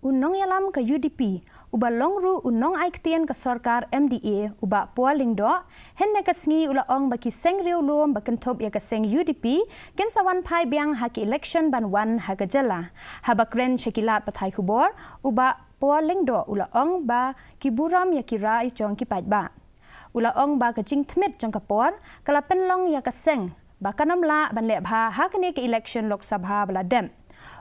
unong yalam ke UDP uba longru unong aiktian ke sarkar MDA uba pual Lyngdoh henne kasngi ula ong baki Seng Riewlum ba Kynthup ya ke Seng UDP ken sa Wanphai Biang haki Ilekshon ban wan ha gejala habakren shekilat pathai khubor uba pual Lyngdoh ula ong ba kiburam ya kirai jong kipat ba ula ong ba ke jing thmit jong kapor kala penlong ya ke Seng ba kanamla ban le bha ha kene ke election lok sabha bala dem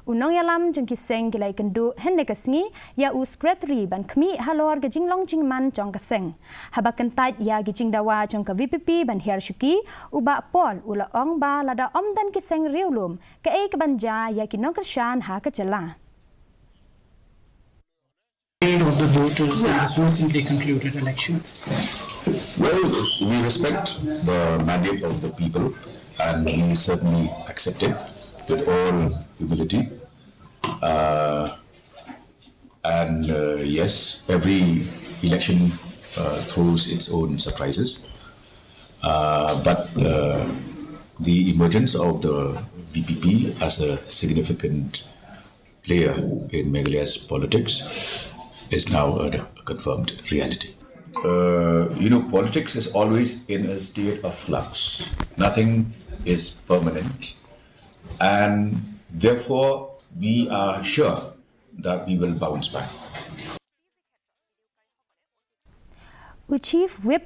unong yalam jong ki Seng kilai kendu henne kasngi ya u secretary ban khmi halor ke jinglong jingman jong ka Seng haba kentat ya gi jingdawa jong ka VPP ban hiar shuki uba pol ula ong ba lada omdan ki Seng Riewlum ke e ke banja ya ki nongkershan ha ke jela of the voters in this recently concluded elections. Well, we respect the mandate of the people and we certainly accept it with all humility. Yes, every election throws its own surprises. But the emergence of the VPP as a significant player in Meghalaya's politics is now a confirmed reality. Politics is always in a state of flux. Nothing is permanent. And therefore, we are sure that we will bounce back. Chief Whip